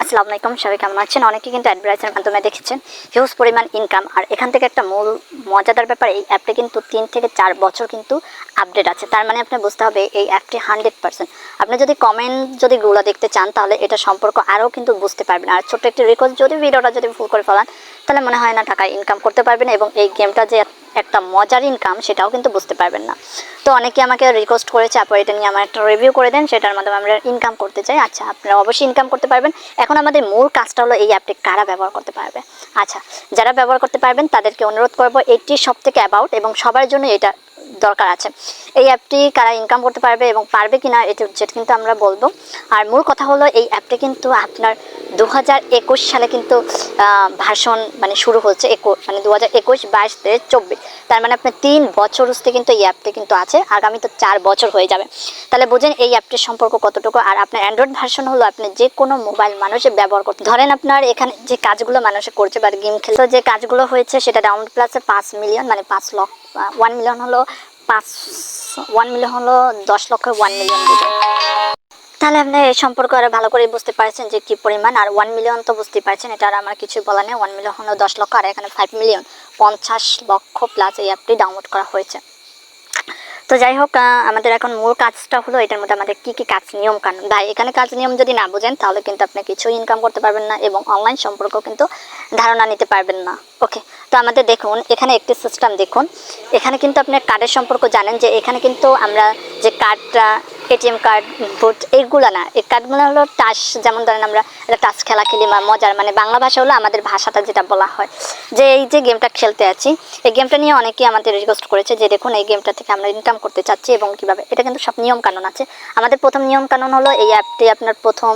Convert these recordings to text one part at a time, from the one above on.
আসসালামু আলাইকুম, সবাই কেমন আছেন? অনেকে কিন্তু অ্যাডভার্টাইজের মাধ্যমে দেখেছেন হিউজ পরিমাণ ইনকাম। আর এখান থেকে একটা মূল মজাদার ব্যাপার, এই অ্যাপটি কিন্তু 3 থেকে 4 বছর কিন্তু আপডেট আছে। তার মানে আপনি বুঝতে হবে এই অ্যাপটি 100%। আপনি যদি কমেন্ট যদি গুলো দেখতে চান তাহলে এটা সম্পর্ক আরও কিন্তু বুঝতে পারবেন। আর ছোট্ট একটি রিকোয়েস্ট, যদি ভিডিওটা যদি ফুল করে ফেলান তাহলে মনে হয় না টাকা ইনকাম করতে পারবেন, এবং এই গেমটা যে একটা মজার ইনকাম সেটাও কিন্তু বুঝতে পারবেন না। তো অনেকে আমাকে রিকোয়েস্ট করেছে, আপু এটা নিয়ে আমার একটা রিভিউ করে দেন, সেটার মাধ্যমে আমরা ইনকাম করতে চাই। আচ্ছা, আপনারা অবশ্যই ইনকাম করতে পারবেন। এখন আমাদের মূল কাজটা হলো এই অ্যাপটি কারা ব্যবহার করতে পারবে। আচ্ছা, যারা ব্যবহার করতে পারবেন তাদেরকে অনুরোধ করবো এটি সব থেকে অ্যাবাউট এবং সবার জন্য এটা দরকার আছে। এই অ্যাপটি কারা ইনকাম করতে পারবে এবং পারবে কিনা যেটা কিন্তু আমরা বলবো। আর মূল কথা হলো এই অ্যাপটি কিন্তু আপনার 2021 সালে কিন্তু ভার্সন মানে শুরু হচ্ছে, মানে 2021, 22, 23, 24। তার মানে আপনার 3 বছর হচ্ছে কিন্তু এই অ্যাপটি কিন্তু আছে, আগামী তো 4 বছর হয়ে যাবে। তাহলে বোঝেন এই অ্যাপটির সম্পর্ক কতটুকু। আর আপনার অ্যান্ড্রয়েড ভার্সন হলো আপনি যে কোনো মোবাইল মানুষের ব্যবহার করতে, ধরেন আপনার এখানে যে কাজগুলো মানুষে করছে বা গেম খেলতে যে কাজগুলো হয়েছে সেটা ডাউনলোড প্লাসে 5 মিলিয়ন, মানে 5 লক্ষ, 1 মিলিয়ন হলো 1 মিলিয়ন হলো 10 লক্ষ 1 মিলিয়ন দিবে। তাহলে আপনি এই সম্পর্ক আরো ভালো করে বুঝতে পারছেন যে কি পরিমাণ। আর 1 মিলিয়ন তো বুঝতে পারছেন, এটা আর আমার কিছু বলা নেই। 1 মিলিয়ন হলো 10 লক্ষ, আর এখানে 5 মিলিয়ন 50 লক্ষ প্লাস এই অ্যাপটি ডাউনলোড করা হয়েছে। তো যাই হোক, আমাদের এখন মূল কাজটা হলো এটার মধ্যে আমাদের কি কি কাজ নিয়ম কানুন। ভাই এখানে কাজ নিয়ম যদি না বোঝেন তাহলে কিন্তু আপনি কিছু ইনকাম করতে পারবেন না এবং অনলাইন সম্পর্ক কিন্তু ধারণা নিতে পারবেন না। ওকে, তো আমাদের দেখুন এখানে একটি সিস্টেম দেখুন। এখানে কিন্তু আপনি কার্ডের সম্পর্ক জানেন যে এখানে কিন্তু আমরা যে কার্ডটা এটিএম কার্ড, ভোট, এইগুলো না, এই কার্ডগুলো হলো টাচ। যেমন ধরেন আমরা একটা টাচ খেলা খেলি, মজার, মানে বাংলা ভাষা হলো আমাদের ভাষাটা যেটা বলা হয়, যে এই যে গেমটা খেলতে আছি, এই গেমটা নিয়ে অনেকেই আমাদের রিকোয়েস্ট করেছে যে দেখুন এই গেমটা থেকে আমরা ইনকাম করতে চাচ্ছি এবং কিভাবে। এটা কিন্তু সব নিয়ম কানুন আছে। আমাদের প্রথম নিয়ম কানুন হলো এই অ্যাপটি আপনার প্রথম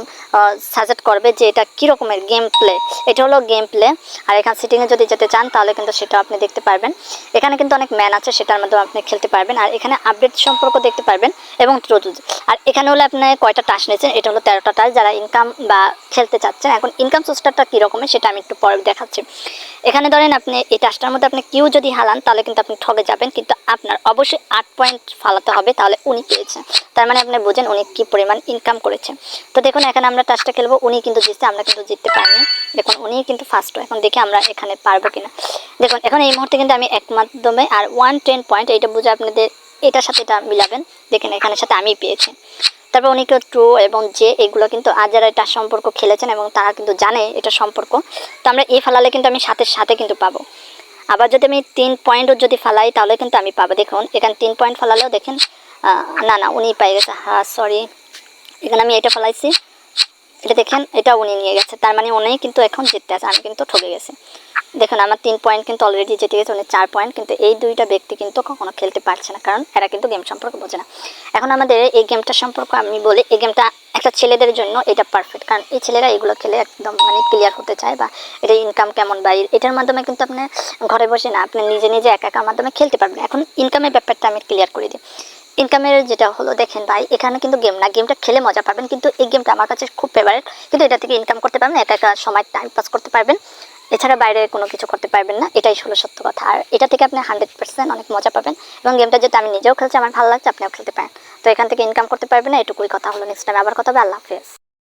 সাজেস্ট করবে যে এটা কী রকমের গেম প্লে। এটা হলো গেম প্লে। আর এখানে সেটিংয়ে যদি যেতে চান তাহলে কিন্তু সেটা আপনি দেখতে পারবেন। এখানে কিন্তু অনেক ম্যান আছে, সেটার মাধ্যমে আপনি খেলতে পারবেন। আর এখানে আপডেট সম্পর্ক দেখতে পারবেন এবং ট্রুথ। আর এখানে হলো আপনি কয়টা টাস্ক নিয়েছেন, এটা হলো 13টা টাস্ক যারা ইনকাম বা খেলতে চাচ্ছেন। এখন ইনকাম সোর্সটা কী রকমের সেটা আমি একটু পরে দেখাচ্ছি। এখানে ধরেন আপনি এই টাস্কটার মধ্যে আপনি কিউ যদি হালান তাহলে কিন্তু আপনি ঠকে যাবেন, কিন্তু আপনার অবশ্যই 8 পয়েন্ট ফালাতে হবে, তাহলে উনি পেয়েছে। তার মানে আপনি বোঝেন উনি কী পরিমাণ ইনকাম করেছে। তো দেখুন এখানে আমরা টাস্কটা খেলবো, উনি কিন্তু জিতছে, আমরা কিন্তু জিততে পারিনি। দেখুন উনি কিন্তু ফার্স্ট। এখন দেখি আমরা এখানে পারবো কিনা। দেখুন এখন এই মুহূর্তে কিন্তু আমি এক মাধ্যমে আর 110 পয়েন্ট, এইটা বুঝে আপনাদের এটার সাথে এটা মিলাবেন। দেখেন এখানের সাথে আমি পেয়েছি। তারপর উনি কেউ ট্রু এবং যে এগুলো কিন্তু আজ যারা এটা সম্পর্ক খেলেছেন এবং তারা কিন্তু জানে এটা সম্পর্ক। তো আমরা এই ফালালে কিন্তু আমি সাথে সাথে কিন্তু পাবো। আবার যদি আমি 3 পয়েন্টও যদি ফালাই তাহলে কিন্তু আমি পাবো। দেখুন এখানে 3 পয়েন্ট ফালালেও দেখেন না উনি পাই গেছে। হ্যাঁ সরি, এখানে আমি এটা ফালাইছি, এটা দেখেন এটা উনি নিয়ে গেছে। তার মানে উনি কিন্তু এখন জিততে আছে, আমি কিন্তু ঠকে গেছি। দেখুন আমার 3 পয়েন্ট কিন্তু অলরেডি জিতে গেছে, উনি 4 পয়েন্ট। কিন্তু এই দুইটা ব্যক্তি কিন্তু কখনো খেলতে পারছে না, কারণ এরা কিন্তু গেম সম্পর্কে বোঝে না। এখন আমাদের এই গেমটা সম্পর্কে আমি বলি, এই গেমটা একটা ছেলেদের জন্য এটা পারফেক্ট, কারণ এই ছেলেরা এগুলো খেলে একদম মানে ক্লিয়ার হতে চায়, বা এটা ইনকাম কেমন বা এটার মাধ্যমে কিন্তু আপনি ঘরে বসে না, আপনি নিজে নিজে একার মাধ্যমে খেলতে পারবেন। এখন ইনকামের ব্যাপারটা আমি ক্লিয়ার করে দিই। ইনকামের যেটা হলো দেখেন ভাই, এখানে কিন্তু গেম না, গেমটা খেলে মজা পাবেন, কিন্তু এই গেমটা আমার কাছে খুব ফেভারিট। কিন্তু এটা থেকে ইনকাম করতে পারবেন, একা সময় টাইম পাস করতে পারবেন, এছাড়া বাইরে কোনো কিছু করতে পারবেন না। এটাই হলো সত্য কথা। আর এটা থেকে আপনি 100% অনেক মজা পাবেন, এবং গেমটা যেটা আমি নিজেও খেলছি, আমার ভালো লাগছে, আপনিও খেলতে পারেন। তো এখান থেকে ইনকাম করতে পারবেন না, এটুকুই কথা হলো। নেক্সট টাইম আবার কথা হবে। আল্লাহ হাফেজ।